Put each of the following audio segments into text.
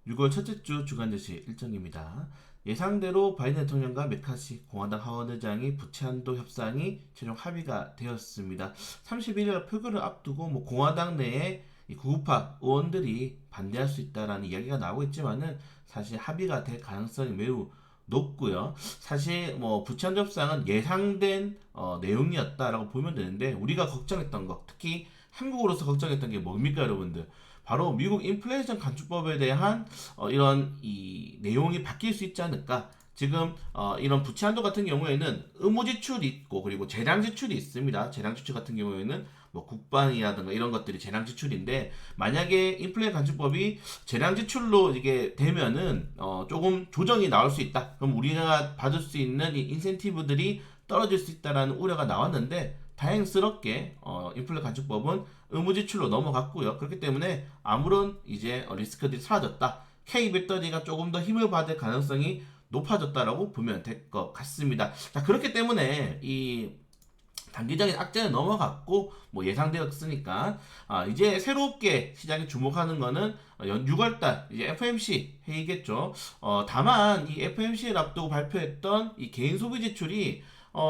6월 첫째 주 주간 증시 일정입니다. 예상대로 바이든 대통령과 메카시 공화당 하원의장이 부채 한도 협상이 최종 합의가 되었습니다. 31일 표결을 앞두고 공화당 내에 이 구급파 의원들이 반대할 수 있다라는 이야기가 나오고 있지만은 사실 합의가 될 가능성이 매우 높고요. 사실 부채 한도 협상은 예상된 내용이었다라고 보면 되는데 우리가 걱정했던 거, 특히 한국으로서 걱정했던 게 뭡니까, 여러분들? 바로 미국 인플레이션 감축법에 대한 이런 이 내용이 바뀔 수 있지 않을까. 지금 이런 부채 한도 같은 경우에는 의무 지출이 있고 그리고 재량 지출이 있습니다. 재량 지출 같은 경우에는 국방이라든가 이런 것들이 재량 지출인데, 만약에 인플레 감축법이 재량 지출로 이게 되면은 조금 조정이 나올 수 있다. 그럼 우리가 받을 수 있는 이 인센티브들이 떨어질 수 있다라는 우려가 나왔는데, 다행스럽게 인플레 감축법은 의무 지출로 넘어갔고요. 그렇기 때문에 아무런 이제 리스크들이 사라졌다. K 배터리가 조금 더 힘을 받을 가능성이 높아졌다라고 보면 될 것 같습니다. 자, 그렇기 때문에 이 단기적인 악재는 넘어갔고 예상되었으니까 이제 새롭게 시장이 주목하는 거는 6월달 이제 FMC 회의겠죠. 다만 이 FMC를 앞두고 발표했던 이 개인 소비 지출이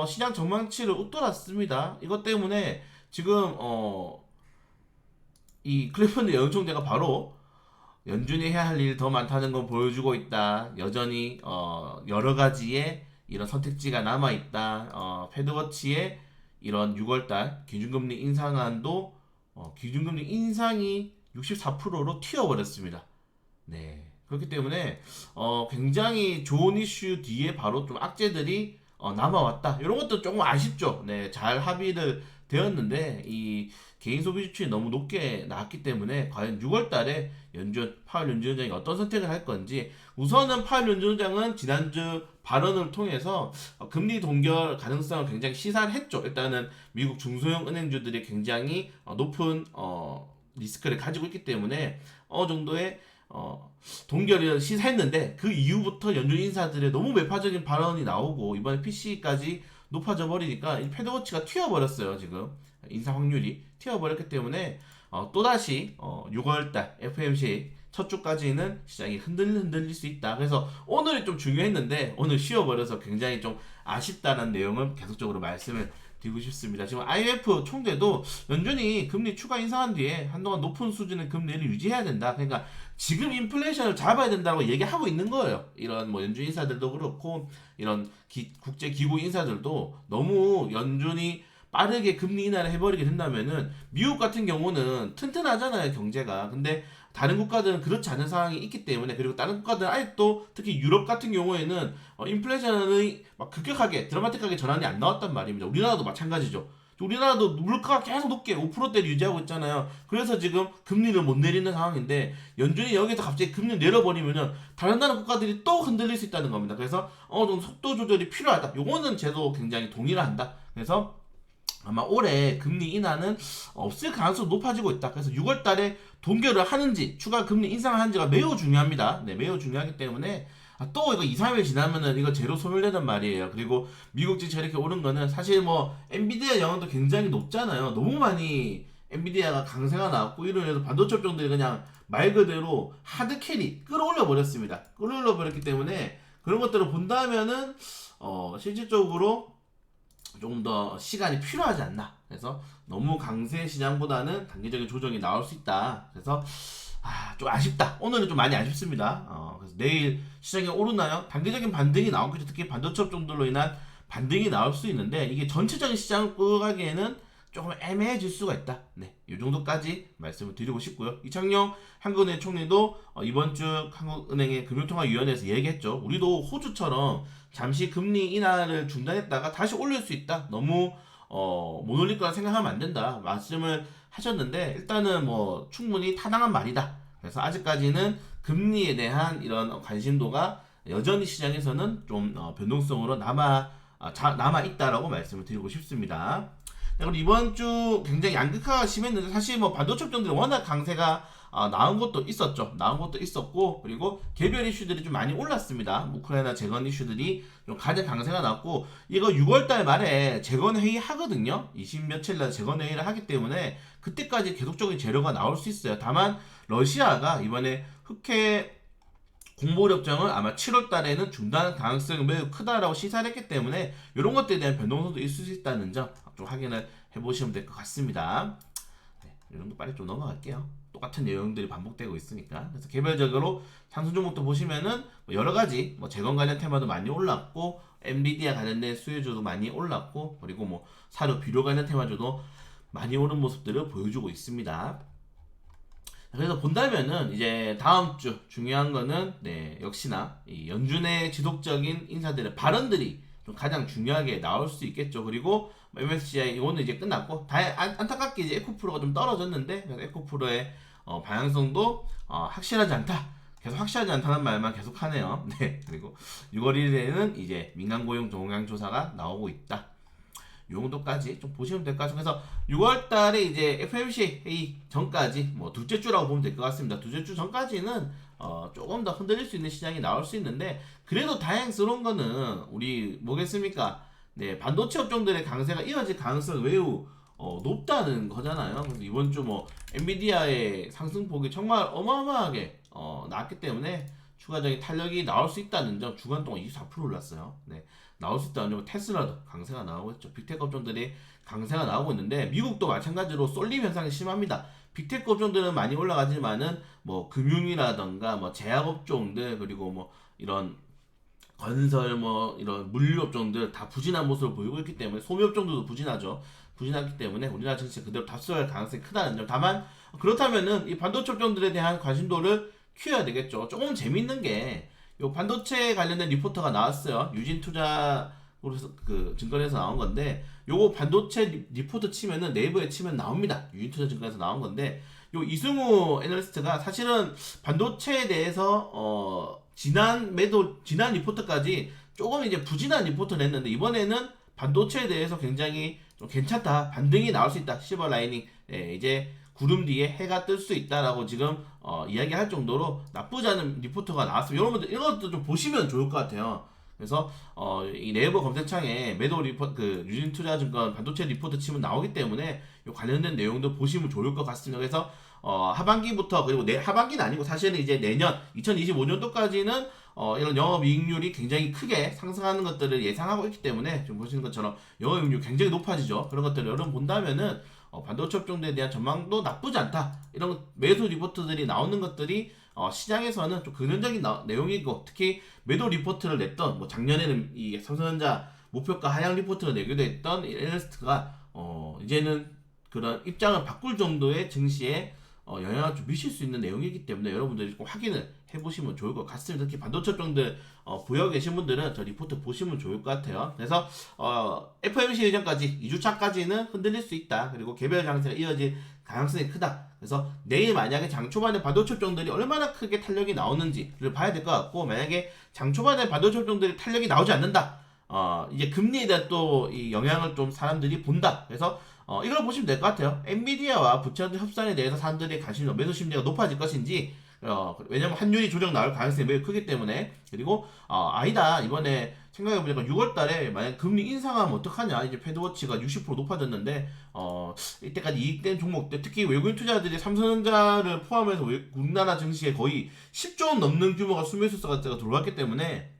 시장 전망치를 웃돌았습니다. 이것 때문에 지금 이 클리펀드 연총재가 바로 연준이 해야 할 일이 더 많다는 걸 보여주고 있다. 여전히 여러 가지의 이런 선택지가 남아 있다. 패드워치의 이런 6월달 기준금리 인상안도 기준금리 인상이 64%로 튀어버렸습니다. 네. 그렇기 때문에 굉장히 좋은 이슈 뒤에 바로 좀 악재들이 남아왔다. 이런 것도 조금 아쉽죠. 네, 잘 합의를 되었는데 이 개인 소비 지출이 너무 높게 나왔기 때문에 과연 6월달에 파월 연준의장이 어떤 선택을 할 건지. 우선은 파월 연준의장은 지난주 발언을 통해서 금리 동결 가능성을 굉장히 시사를 했죠. 일단은 미국 중소형 은행주들이 굉장히 높은 리스크를 가지고 있기 때문에 어느 정도의 동결을 시사했는데, 그 이후부터 연준 인사들의 너무 매파적인 발언이 나오고 이번에 PC까지 높아져 버리니까 이 패드워치가 튀어버렸어요. 지금 인상 확률이 튀어버렸기 때문에 또다시 6월달 FMC 첫 주까지는 시장이 흔들릴 수 있다. 그래서 오늘이 좀 중요했는데 오늘 쉬어버려서 굉장히 좀 아쉽다는 내용을 계속적으로 말씀을 드리고 싶습니다. 지금 IMF 총재도 연준이 금리 추가 인상한 뒤에 한동안 높은 수준의 금리를 유지해야 된다. 그러니까 지금 인플레이션을 잡아야 된다고 얘기하고 있는 거예요. 이런 연준 인사들도 그렇고 이런 국제 기구 인사들도 너무 연준이 빠르게 금리 인하를 해버리게 된다면은, 미국 같은 경우는 튼튼하잖아요, 경제가. 근데 다른 국가들은 그렇지 않은 상황이 있기 때문에, 그리고 다른 국가들은 아직도 특히 유럽 같은 경우에는 인플레이션이 막 급격하게 드라마틱하게 전환이 안 나왔단 말입니다. 우리나라도 마찬가지죠. 우리나라도 물가가 계속 높게 5%대를 유지하고 있잖아요. 그래서 지금 금리를 못 내리는 상황인데, 연준이 여기서 갑자기 금리 내려버리면은 다른 나라 국가들이 또 흔들릴 수 있다는 겁니다. 그래서 어느 정도 속도 조절이 필요하다. 요거는 저도 굉장히 동의를 한다. 그래서 아마 올해 금리 인하는 없을 가능성이 높아지고 있다. 그래서 6월 달에 동결을 하는지 추가 금리 인상을 하는지가 매우 중요합니다. 네, 매우 중요하기 때문에 또 이거 2, 3일 지나면은 이거 제로 소멸되단 말이에요. 그리고 미국 지수 이렇게 오른 거는 사실 엔비디아 영향도 굉장히 높잖아요. 너무 많이 엔비디아가 강세가 나왔고 이로 인해서 반도체 업종들이 그냥 말 그대로 하드 캐리 끌어올려 버렸습니다. 끌어올려 버렸기 때문에 그런 것들을 본다면은 실질적으로 조금 더 시간이 필요하지 않나. 그래서 너무 강세 시장보다는 단기적인 조정이 나올 수 있다. 그래서 좀 아쉽다. 오늘은 좀 많이 아쉽습니다. 그래서 내일 시장이 오르나요? 단기적인 반등이 나오겠죠. 특히 반도체 업종들로 인한 반등이 나올 수 있는데, 이게 전체적인 시장을 끌어가기에는 조금 애매해질 수가 있다. 네, 이 정도까지 말씀을 드리고 싶고요. 이창용 한국은행 총리도 이번 주 한국은행의 금융통화위원회에서 얘기했죠. 우리도 호주처럼 잠시 금리 인하를 중단했다가 다시 올릴 수 있다. 너무 못 올릴 거라 생각하면 안 된다. 말씀을 하셨는데, 일단은 충분히 타당한 말이다. 그래서 아직까지는 금리에 대한 이런 관심도가 여전히 시장에서는 좀 변동성으로 남아 있다라고 말씀을 드리고 싶습니다. 그리고 이번 주 굉장히 양극화가 심했는데, 사실 반도체 업종들이 워낙 강세가 나온 것도 있었죠. 나온 것도 있었고, 그리고 개별 이슈들이 좀 많이 올랐습니다. 우크라이나 재건 이슈들이 좀 가장 강세가 났고, 이거 6월달 말에 재건 회의 하거든요. 20 며칠 날 재건 회의를 하기 때문에 그때까지 계속적인 재료가 나올 수 있어요. 다만 러시아가 이번에 흑해 공보율 협정을 아마 7월 달에는 중단할 가능성이 매우 크다라고 시사를 했기 때문에 이런 것들에 대한 변동성도 있을 수 있다는 점 좀 확인을 해보시면 될 것 같습니다. 네, 이 정도 빨리 좀 넘어갈게요. 똑같은 내용들이 반복되고 있으니까. 그래서 개별적으로 상승 종목도 보시면은 여러 가지 재건 관련 테마도 많이 올랐고, 엔비디아 관련된 수혜주도 많이 올랐고, 그리고 사료 비료 관련 테마주도 많이 오른 모습들을 보여주고 있습니다. 그래서 본다면은 이제 다음 주 중요한 거는 역시나 이 연준의 지속적인 인사들의 발언들이 좀 가장 중요하게 나올 수 있겠죠. 그리고 MSCI 이거는 이제 끝났고, 안타깝게 이제 에코프로가 좀 떨어졌는데, 그래서 에코프로의 방향성도 확실하지 않다. 계속 확실하지 않다는 말만 계속 하네요. 네. 그리고 6월 1일에는 이제 민간 고용 동향 조사가 나오고 있다. 이 정도까지 좀 보시면 될 것 같아요. 그래서 6월 달에 이제 FOMC 회의 전까지 둘째 주라고 보면 될 것 같습니다. 둘째 주 전까지는 조금 더 흔들릴 수 있는 시장이 나올 수 있는데, 그래도 다행스러운 거는 우리 뭐겠습니까? 네, 반도체 업종들의 강세가 이어질 가능성이 매우 높다는 거잖아요. 그래서 이번 주 엔비디아의 상승폭이 정말 어마어마하게 나왔기 때문에 추가적인 탄력이 나올 수 있다는 점, 주간 동안 24% 올랐어요. 네, 나올 수 있다는 점, 테슬라도 강세가 나오고 있죠. 빅테크 업종들이 강세가 나오고 있는데, 미국도 마찬가지로 쏠림 현상이 심합니다. 빅테크 업종들은 많이 올라가지만은 금융이라던가 제약 업종들, 그리고 이런 건설 이런 물류 업종들 다 부진한 모습을 보이고 있기 때문에, 소매 업종들도 부진하죠. 부진하기 때문에 우리나라 증시 그대로 답습할 가능성이 크다는 점. 다만 그렇다면은 이 반도체 업종들에 대한 관심도를 키워야 되겠죠. 조금 재밌는 게, 요 반도체 관련된 리포터가 나왔어요. 유진투자 그 증권에서 나온 건데, 요거 반도체 리포터 치면은 네이버에 치면 나옵니다. 유진투자 증권에서 나온 건데, 요 이승우 애널리스트가 사실은 반도체에 대해서 지난 리포트까지 조금 이제 부진한 리포트를 냈는데, 이번에는 반도체에 대해서 굉장히 좀 괜찮다, 반등이 나올 수 있다, 실버 라이닝, 이제 구름 뒤에 해가 뜰 수 있다라고 지금 이야기할 정도로 나쁘지 않은 리포트가 나왔습니다. 여러분들 이것도 좀 보시면 좋을 것 같아요. 그래서 이 네이버 검색창에 매도 리포트, 그 유진투자증권 반도체 리포트 치면 나오기 때문에 이 관련된 내용도 보시면 좋을 것 같습니다. 그래서 하반기부터, 그리고 하반기는 아니고 사실은 이제 내년 2025년도까지는 이런 영업이익률이 굉장히 크게 상승하는 것들을 예상하고 있기 때문에, 지금 보시는 것처럼 영업이익률 굉장히 높아지죠. 그런 것들을 여러분 본다면은 반도체 업종들에 대한 전망도 나쁘지 않다. 이런 매수 리포트들이 나오는 것들이 시장에서는 좀 긍정적인 내용이고, 특히 매도 리포트를 냈던 작년에는 이 삼성전자 목표가 하향 리포트를 내기도 했던 애널리스트가 이제는 그런 입장을 바꿀 정도의 증시에 영향을 좀 미칠 수 있는 내용이기 때문에 여러분들이 꼭 확인을 해보시면 좋을 것 같습니다. 특히 반도체 업종들 보여 계신 분들은 저 리포트 보시면 좋을 것 같아요. 그래서 FOMC 예전까지 2주차까지는 흔들릴 수 있다. 그리고 개별 장세가 이어질 가능성이 크다. 그래서 내일 만약에 장 초반에 반도체 업종들이 얼마나 크게 탄력이 나오는지를 봐야 될 것 같고, 만약에 장 초반에 반도체 업종들이 탄력이 나오지 않는다, 이제 금리에 대한 또 이 영향을 좀 사람들이 본다. 그래서 이걸 보시면 될 것 같아요. 엔비디아와 부채 협상에 대해서 사람들의 관심이, 매수 심리가 높아질 것인지, 왜냐면 환율이 조정 나올 가능성이 매우 크기 때문에. 그리고 아니다, 이번에 생각해보니까 6월달에 만약 금리 인상하면 어떡하냐, 이제 패드워치가 60% 높아졌는데 이때까지 이익된 종목들, 특히 외국인 투자들이 삼성전자를 포함해서 우리나라 증시에 거의 10조 원 넘는 규모가 순매수가 들어왔기 때문에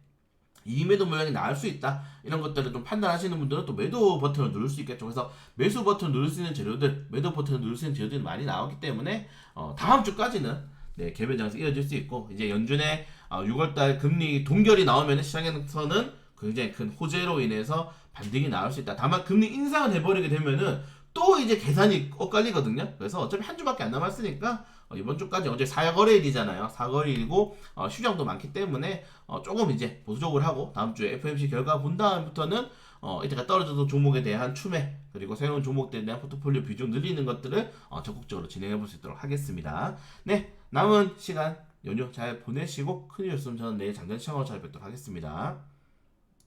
이 매도 모양이 나올 수 있다. 이런 것들을 좀 판단하시는 분들은 또 매도 버튼을 누를 수 있겠죠. 그래서 매수 버튼을 누를 수 있는 재료들, 매도 버튼을 누를 수 있는 재료들이 많이 나오기 때문에 다음 주까지는 개별 장세 이어질 수 있고, 이제 연준의 6월달 금리 동결이 나오면 시장에서는 굉장히 큰 호재로 인해서 반등이 나올 수 있다. 다만 금리 인상을 해버리게 되면은 또 이제 계산이 엇갈리거든요. 그래서 어차피 한 주밖에 안 남았으니까 이번 주까지, 어제 사거래일이잖아요. 사거래일이고 휴장도 많기 때문에 조금 이제 보수적으로 하고, 다음 주에 FOMC 결과 본 다음부터는 이때가 떨어져서 종목에 대한 추매, 그리고 새로운 종목들에 대한 포트폴리오 비중 늘리는 것들을 적극적으로 진행해 볼 수 있도록 하겠습니다. 네, 남은 시간 연휴 잘 보내시고, 큰일 없으면 저는 내일 장전 시청으로 찾아뵙도록 하겠습니다.